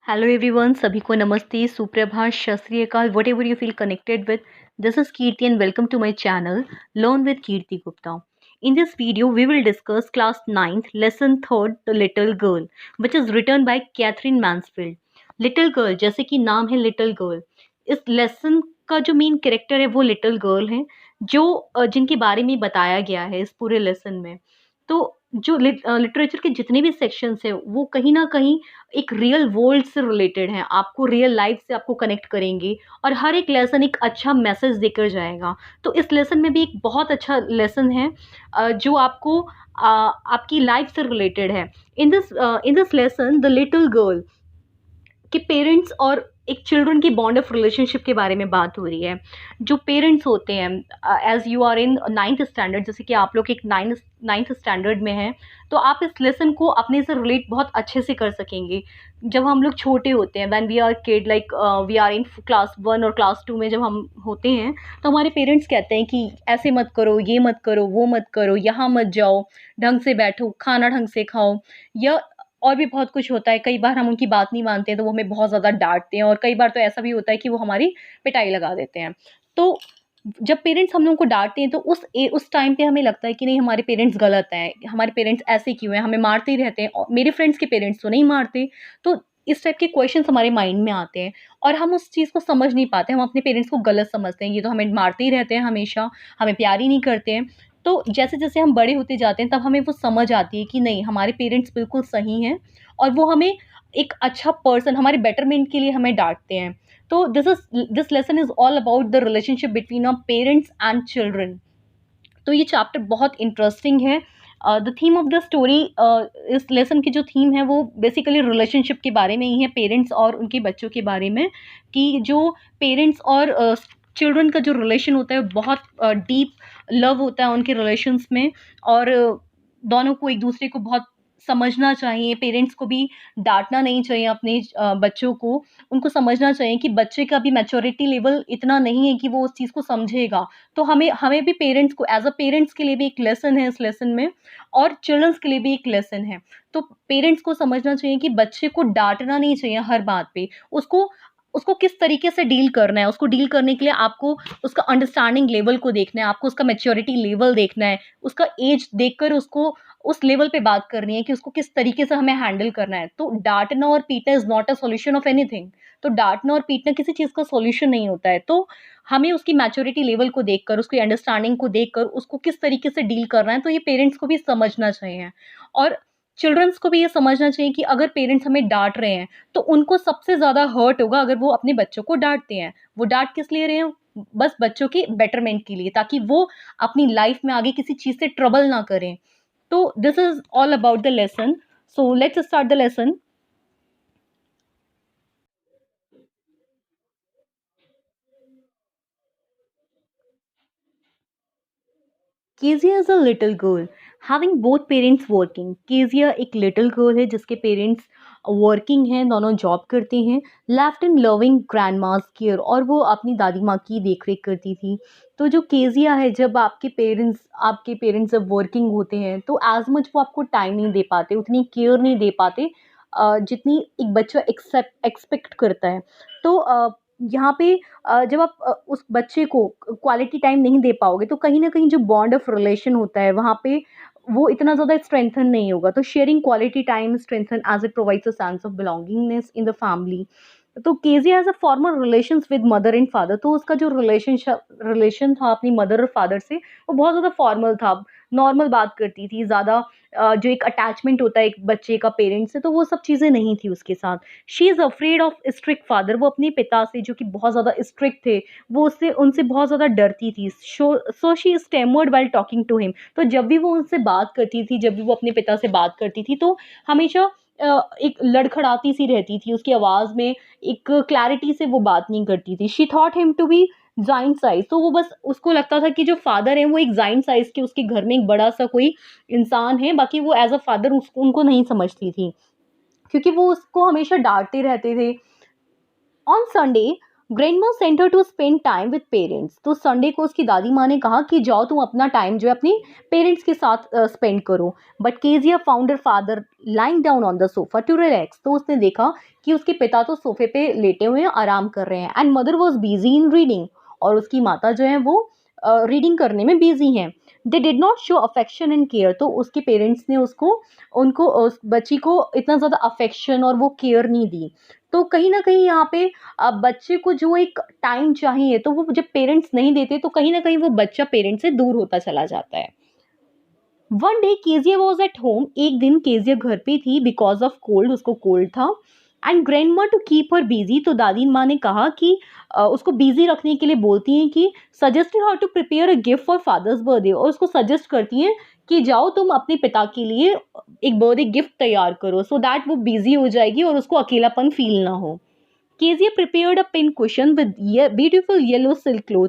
Hello everyone, सभी को नमस्ते, सुप्रभात, सत श्री अकाल, what ever you feel connected with. This is Kirti and welcome to my channel Learn with Kirti Gupta. In this video, we will discuss class 9th, lesson 3rd, The Little Girl, which is written by Catherine Mansfield. Little Girl, जैसे कि नाम है little girl, इस lesson का जो main character है वो little girl है, जो जिनके बारे में बताया गया है इस पूरे लेसन में. तो जो लिटरेचर के जितने भी सेक्शंस हैं वो कहीं ना कहीं एक रियल वर्ल्ड से रिलेटेड हैं, आपको रियल लाइफ से आपको कनेक्ट करेंगे और हर एक लेसन एक अच्छा मैसेज देकर जाएगा. तो इस लेसन में भी एक बहुत अच्छा लेसन है जो आपको आपकी लाइफ से रिलेटेड है. In this lesson the little girl कि पेरेंट्स और एक चिल्ड्रन की बॉन्ड ऑफ रिलेशनशिप के बारे में बात हो रही है. जो पेरेंट्स होते हैं, as you are in ninth standard, जैसे कि आप लोग एक नाइन्थ स्टैंडर्ड में हैं, तो आप इस लेसन को अपने से रिलेट बहुत अच्छे से कर सकेंगे. जब हम लोग छोटे होते हैं, when we are kid, like we are in class 1 और क्लास 2 में जब हम होते हैं, तो हमारे पेरेंट्स कहते हैं कि ऐसे मत करो, ये मत करो, वो मत करो, यहाँ मत जाओ, ढंग से बैठो, खाना ढंग से खाओ, या और भी बहुत कुछ होता है. कई बार हम उनकी बात नहीं मानते हैं तो वो हमें बहुत ज़्यादा डाँटते हैं, और कई बार तो ऐसा भी होता है कि वो हमारी पिटाई लगा देते हैं. तो जब पेरेंट्स हम लोगों को डाँटते हैं तो उस टाइम पे हमें लगता है कि नहीं, हमारे पेरेंट्स गलत हैं, हमारे पेरेंट्स ऐसे क्यों हैं, हमें मारते ही रहते हैं, और मेरे फ्रेंड्स के पेरेंट्स तो नहीं मारते. तो इस टाइप के क्वेश्चंस हमारे माइंड में आते हैं और हम उस चीज़ को समझ नहीं पाते. हम अपने पेरेंट्स को गलत समझते हैं, ये तो हमें मारते ही रहते हैं हमेशा, हमें प्यार ही नहीं करते हैं. तो जैसे-जैसे हम बड़े होते जाते हैं तब हमें वो समझ आती है कि नहीं, हमारे पेरेंट्स बिल्कुल सही हैं और वो हमें एक अच्छा पर्सन, हमारे बेटरमेंट के लिए हमें डाँटते हैं. तो this lesson is all about the relationship between a parents and children. तो ये चैप्टर बहुत इंटरेस्टिंग है. The theme of the story, इस लेसन की जो थीम है वो बेसिकली रिलेशनशिप के बारे में ही है, पेरेंट्स और उनके बच्चों के बारे में, कि जो पेरेंट्स और चिल्ड्रन का जो रिलेशन होता है बहुत डीप लव होता है उनके रिलेशंस में, और दोनों को एक दूसरे को बहुत समझना चाहिए. पेरेंट्स को भी डाँटना नहीं चाहिए अपने बच्चों को. उनको समझना चाहिए कि बच्चे का भी मैच्योरिटी लेवल इतना नहीं है कि वो उस चीज़ को समझेगा. तो हमें हमें भी पेरेंट्स को, एज़ अ पेरेंट्स के लिए भी एक लेसन है इस लेसन में, और चिल्ड्रंस के लिए भी एक लेसन है. तो पेरेंट्स को समझना चाहिए कि बच्चे को डाँटना नहीं चाहिए हर बात पे. उसको उसको किस तरीके से डील करना है, उसको डील करने के लिए आपको उसका अंडरस्टैंडिंग लेवल को देखना है, आपको उसका मैच्योरिटी लेवल देखना है, उसका एज देखकर उसको उस लेवल पे बात करनी है कि उसको किस तरीके से हमें हैंडल करना है. तो डाँटना और पीटना is not a solution of anything. तो डाँटना और पीटना किसी चीज़ का सॉल्यूशन नहीं होता है. तो हमें उसकी मैच्योरिटी लेवल को देखकर, उसकी अंडरस्टैंडिंग को देखकर उसको किस तरीके से डील करना है, तो ये पेरेंट्स को भी समझना चाहिए. और चिल्ड्रंस को भी ये समझना चाहिए कि अगर पेरेंट्स हमें डाँट रहे हैं, तो उनको सबसे ज़्यादा हर्ट होगा अगर वो अपने बच्चों को डाँटते हैं. वो डाँट किस लिए रहे हैं? बस बच्चों के बेटरमेंट के लिए, ताकि वो अपनी लाइफ़ में आगे किसी चीज़ से ट्रबल ना करें. So this is all about the lesson. So let's start the lesson. Kezia is a little girl having both parents working. Kezia एक little girl है जिसके parents वर्किंग हैं, दोनों जॉब करते हैं, left in loving grand mass care, और वो अपनी दादी माँ की देख रेख करती थी. तो जो केजिया है, जब आपके पेरेंट्स जब वर्किंग होते हैं तो एज मच वो आपको टाइम नहीं दे पाते, उतनी केयर नहीं दे पाते जितनी एक बच्चा एक्सपेक्ट करता है. तो यहाँ पे जब आप उस बच्चे को क्वालिटी टाइम नहीं दे पाओगे तो कहीं न कहीं जो बॉन्ड ऑफ रिलेशन होता है वहाँ पे वो इतना ज़्यादा स्ट्रेंथन नहीं होगा. तो sharing quality time strengthen as it provides a sense of belongingness in the family. तो केज़ी has a formal relations with mother and father. तो उसका जो रिलेशन था अपनी मदर और फादर से, वो बहुत ज़्यादा फॉर्मल था. नॉर्मल बात करती थी, ज़्यादा जो एक अटैचमेंट होता है एक बच्चे का पेरेंट्स से, तो वो सब चीज़ें नहीं थी उसके साथ. She is afraid of strict father. वो अपने पिता से, जो कि बहुत ज़्यादा स्ट्रिक्ट थे, वो उससे उनसे बहुत ज़्यादा डरती थी. So she stammered while talking to him. तो जब भी वो उनसे बात करती थी, जब भी वो अपने पिता से बात करती थी, तो हमेशा एक लड़खड़ाती सी रहती थी. उसकी आवाज़ में एक क्लैरिटी से वो बात नहीं करती थी. She thought him to be giant size. तो वो बस उसको लगता था कि जो फादर हैं वो एक जाइंट साइज़ के, उसके घर में एक बड़ा-सा कोई इंसान है, बाकी वो एज़ अ फादर उसको उनको नहीं समझती थी, क्योंकि वो उसको हमेशा डाँटते रहते थे. On Sunday, grandma sent her to spend time with parents. तो संडे को उसकी दादी माँ ने कहा कि जाओ तुम अपना टाइम जो है अपनी पेरेंट्स के साथ स्पेंड करो। But Kezia found her father lying down on the sofa to relax. तो उसने देखा कि उसके पिता तो सोफे पे लेटे हुए हैं, आराम कर रहे हैं। And mother was busy in reading, और उसकी माता जो है वो रीडिंग करने में बिजी हैं। They did not show affection and care. तो उसके पेरेंट्स ने उनको उस बच्ची को इतना ज़्यादा अफेक्शन और वो केयर नहीं दी। तो कहीं ना कहीं यहाँ पे बच्चे को जो एक टाइम चाहिए, तो वो जब पेरेंट्स नहीं देते तो कहीं ना कहीं वो बच्चा पेरेंट्स से दूर होता चला जाता है। One day Kezia was at home. एक दिन केजिया घर पे थी बिकॉज ऑफ कोल्ड, उसको कोल्ड था। एंड ग्रैंड माँ टू कीप हर बिजी। तो दादी माँ ने कहा कि उसको बिजी रखने के लिए बोलती हैं कि suggested how to prepare a gift for father's birthday. और उसको सजेस्ट करती हैं कि जाओ तुम अपने पिता के लिए एक बर्थडे गिफ्ट तैयार करो, सो दैट वो बिजी हो जाएगी और उसको अकेलापन फील ना हो। Kezia prepared a pin cushion with beautiful yellow silk cloth.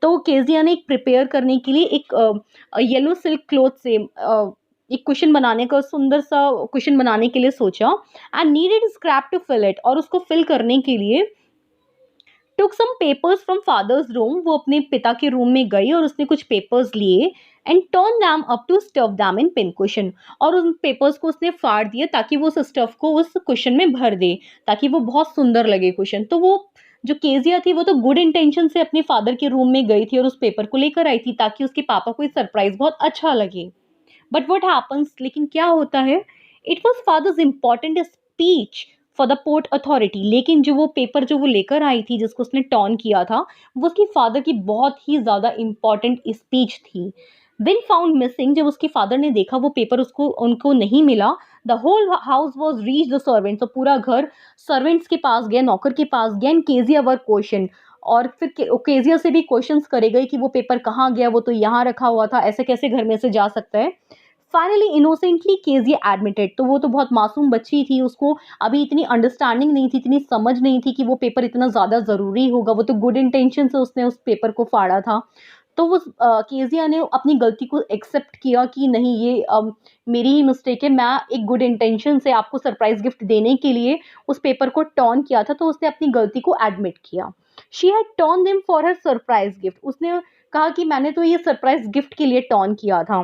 तो केजिया ने एक प्रिपेयर करने के लिए एक येलो सिल्क क्लोथ से एक कुशन बनाने का, सुंदर सा कुशन बनाने के लिए सोचा। And needed scrap to fill it. और उसको फिल करने के लिए took some papers from father's room. वो अपने पिता के रूम में गई और उसने कुछ पेपर्स लिए and turn them up to stuff them in pin cushion. और उन पेपर्स को उसने फाड़ दिया ताकि वो उस स्टफ को उस कुशन में भर दे, ताकि वो बहुत सुंदर लगे कुशन। तो वो जो केजिया थी वो तो गुड इंटेंशन से अपने फादर के रूम में गई थी और उस पेपर को लेकर आई थी ताकि उसके पापा को ये सरप्राइज बहुत अच्छा लगे। बट वट हैपन्स, लेकिन क्या होता है, it was father's important speech for the port authority. लेकिन जो वो पेपर जो वो लेकर आई थी जिसको उसने टॉन किया था, वो उसकी फादर की बहुत ही ज़्यादा इम्पॉर्टेंट स्पीच थी। Win found missing. जब उसके फादर ने देखा वो पेपर उसको उनको नहीं मिला, the whole house was reach the servants. तो पूरा घर सर्वेंट्स के पास गया, नौकर के पास गया। एंड केजिया वर क्वेश्चन, और फिर केजिया से भी क्वेश्चंस करे गए कि वो पेपर कहाँ गया, वो तो यहाँ रखा हुआ था, ऐसे कैसे घर में से जा सकता है। Finally innocently Kezia admitted. तो वो तो बहुत मासूम बच्ची थी, उसको अभी इतनी अंडरस्टैंडिंग नहीं थी, इतनी समझ नहीं थी कि वो पेपर इतना ज़्यादा ज़रूरी होगा। वो तो गुड इंटेंशन से उसने उस पेपर को फाड़ा था। तो वो केजिया ने अपनी गलती को एक्सेप्ट किया कि नहीं, ये मेरी ही मिस्टेक है, मैं एक गुड इंटेंशन से आपको सरप्राइज गिफ्ट देने के लिए उस पेपर को टर्न किया था। तो उसने अपनी गलती को एडमिट किया। She had turn them for her surprise gift. उसने कहा कि मैंने तो ये सरप्राइज गिफ्ट के लिए टर्न किया था।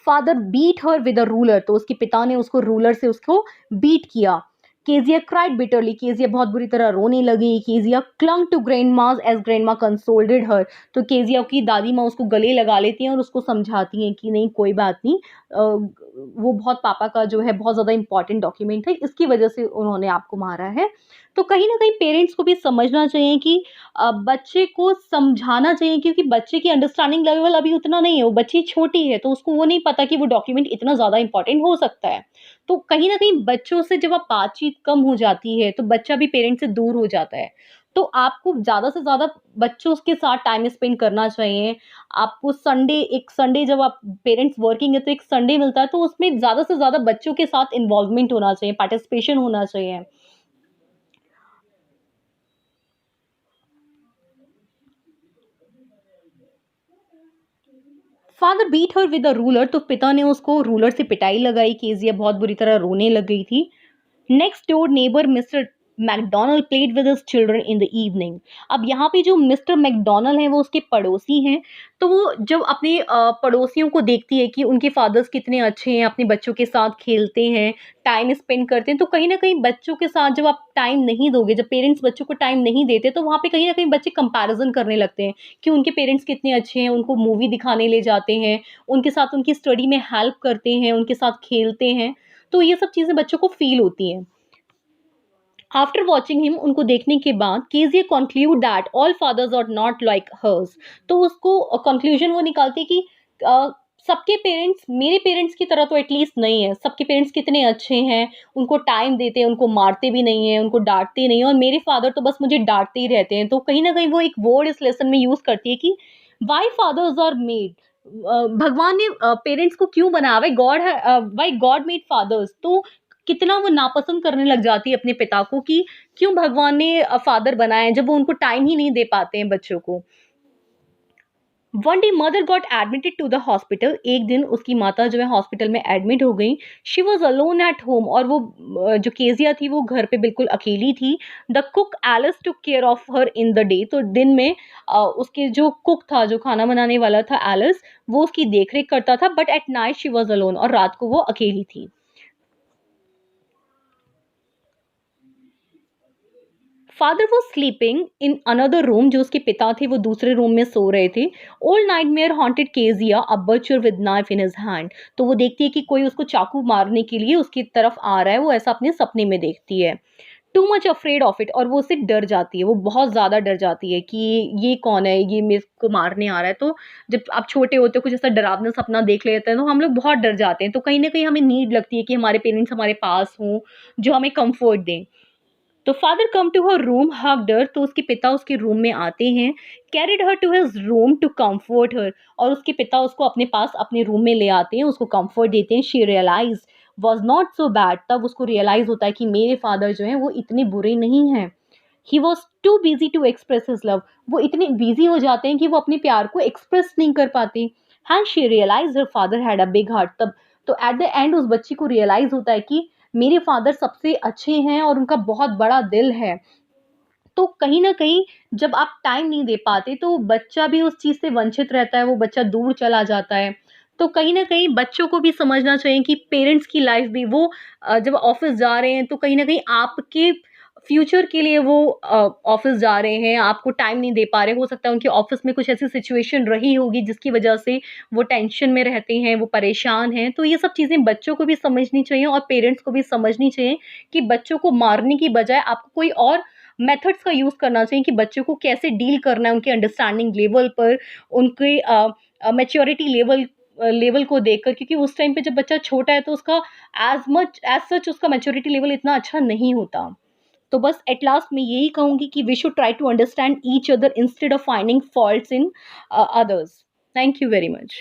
Father beat her with a ruler. तो उसके पिता ने उसको रूलर से उसको बीट किया। Kezia cried bitterly. केजिया बहुत बुरी तरह रोने लगी। केजिया क्लंग टू ग्रैंड माज एज ग्रैंड मा कंसोल्डेड हर। तो केजिया की दादी माँ उसको गले लगा लेती हैं और उसको समझाती हैं कि नहीं, कोई बात नहीं, वो बहुत पापा का जो है बहुत ज़्यादा इंपॉर्टेंट डॉक्यूमेंट है, इसकी वजह से उन्होंने आपको मारा है। तो कहीं ना कहीं पेरेंट्स को भी समझना चाहिए कि बच्चे को समझाना चाहिए, क्योंकि बच्चे की अंडरस्टैंडिंग लेवल अभी उतना नहीं है, वो बच्ची छोटी है, तो उसको वो नहीं पता कि वो डॉक्यूमेंट इतना ज़्यादा इंपॉर्टेंट हो सकता है। तो कहीं न कहीं बच्चों से जब आप बातचीत कम हो जाती है, तो बच्चा भी पेरेंट्स से दूर हो जाता है। तो आपको ज़्यादा से ज़्यादा बच्चों के साथ टाइम स्पेंड करना चाहिए। आपको एक संडे जब आप पेरेंट्स वर्किंग है तो एक संडे मिलता है, तो उसमें ज़्यादा से ज़्यादा बच्चों के साथ इन्वॉल्वमेंट होना चाहिए, पार्टिसिपेशन होना चाहिए। Father beat her with a ruler. तो पिता ने उसको रूलर से पिटाई लगाई। केजिया बहुत बुरी तरह रोने लग गई थी। Next door neighbour mister McDonald played with his children in the evening. अब यहाँ पे जो मिस्टर मैकडोनल्ड हैं वो उसके पड़ोसी हैं। तो वो जब अपने पड़ोसियों को देखती है कि उनके फादर्स कितने अच्छे हैं, अपने बच्चों के साथ खेलते हैं, टाइम स्पेंड करते हैं, तो कहीं ना कहीं बच्चों के साथ जब आप टाइम नहीं दोगे, जब पेरेंट्स बच्चों को टाइम नहीं देते, तो वहाँ पे कहीं ना कहीं बच्चे कंपैरिजन करने लगते हैं कि उनके पेरेंट्स कितने अच्छे हैं, उनको मूवी दिखाने ले जाते हैं, उनके साथ उनकी स्टडी में हेल्प करते हैं, उनके साथ खेलते हैं। तो ये सब चीज़ें बच्चों को फील होती हैं। आफ्टर वॉचिंग हिम, उनको देखने के बाद Kezia concluded that all fathers are not like hers. तो उसको कंक्लूजन वो निकालती कि सबके पेरेंट्स मेरे पेरेंट्स की तरह तो एटलीस्ट नहीं है। सबके पेरेंट्स कितने अच्छे हैं, उनको टाइम देते हैं, उनको मारते भी नहीं है, उनको डांटते नहीं है, और मेरे फादर तो बस मुझे डांटते ही रहते हैं। तो कहीं ना कहीं वो एक वर्ड इस लेसन में यूज करती है कि वाई फादर्स आर मेड, भगवान ने पेरेंट्स को क्यों बनाया, वाई गॉड मेड फादर्स। तो कितना वो नापसंद करने लग जाती है अपने पिता को कि क्यों भगवान ने फादर बनाए जब वो उनको टाइम ही नहीं दे पाते हैं बच्चों को। One day mother got admitted to the hospital. एक दिन उसकी माता जो है हॉस्पिटल में एडमिट हो गई। She was alone at home, और वो जो केजिया थी वो घर पे बिल्कुल अकेली थी। The cook Alice took care of her in the day. तो दिन में उसके जो कुक था, जो खाना बनाने वाला था एलिस, वो उसकी देख रेख करता था, but at night she was alone, और रात को वो अकेली थी। Father was sleeping in another room. जो उसके पिता थे वो दूसरे रूम में सो रहे थे। Old nightmare haunted Kezia, a butcher with knife in his hand. तो वो देखती है कि कोई उसको चाकू मारने के लिए उसकी तरफ आ रहा है, वो ऐसा अपने सपने में देखती है। Too much afraid of it, और वो उससे डर जाती है, वो बहुत ज़्यादा डर जाती है कि ये कौन है, ये मेरे को मारने आ रहा है। तो जब आप छोटे होते हो, कुछ ऐसा डरावना सपना देख लेते हैं, तो हम लोग बहुत डर जाते हैं। तो कहीं ना कहीं हमें नीड लगती है कि हमारे पेरेंट्स हमारे पास हों, जो हमें कंफर्ट दें। तो father come to her room, hugged her. तो उसके पिता उसके रूम में आते हैं। Carried her to his room to comfort her, और उसके पिता उसको अपने पास अपने रूम में ले आते हैं, उसको कंफर्ट देते हैं। She realise was not so bad. तब उसको रियलाइज होता है कि मेरे फादर जो हैं वो इतने बुरे नहीं हैं। He was too busy to express his love. वो इतने बिजी हो जाते हैं कि वो अपने प्यार को एक्सप्रेस नहीं कर पाते। And she realise her father had a big heart. तब तो एट द एंड उस बच्ची को रियलाइज होता है कि मेरे फादर सबसे अच्छे हैं और उनका बहुत बड़ा दिल है। तो कहीं न कहीं जब आप टाइम नहीं दे पाते, तो बच्चा भी उस चीज़ से वंचित रहता है, वो बच्चा दूर चला जाता है। तो कहीं न कहीं बच्चों को भी समझना चाहिए कि पेरेंट्स की लाइफ़ भी वो जब ऑफ़िस जा रहे हैं, तो कहीं न कहीं आपके फ्यूचर के लिए वो ऑफ़िस जा रहे हैं, आपको टाइम नहीं दे पा रहे। हो सकता है उनके ऑफ़िस में कुछ ऐसी सिचुएशन रही होगी जिसकी वजह से वो टेंशन में रहते हैं, वो परेशान हैं। तो ये सब चीज़ें बच्चों को भी समझनी चाहिए और पेरेंट्स को भी समझनी चाहिए कि बच्चों को मारने की बजाय आपको कोई और मेथड्स का यूज़ करना चाहिए कि बच्चों को कैसे डील करना है उनके अंडरस्टैंडिंग लेवल पर, उनके मैच्योरिटी लेवल को देखकर, क्योंकि उस टाइम पे जब बच्चा छोटा है तो उसका एज़ सच उसका मैच्योरिटी लेवल इतना अच्छा नहीं होता। तो बस एट लास्ट मैं यही कहूँगी कि we should try to understand each other instead of finding faults in others. Thank you very much.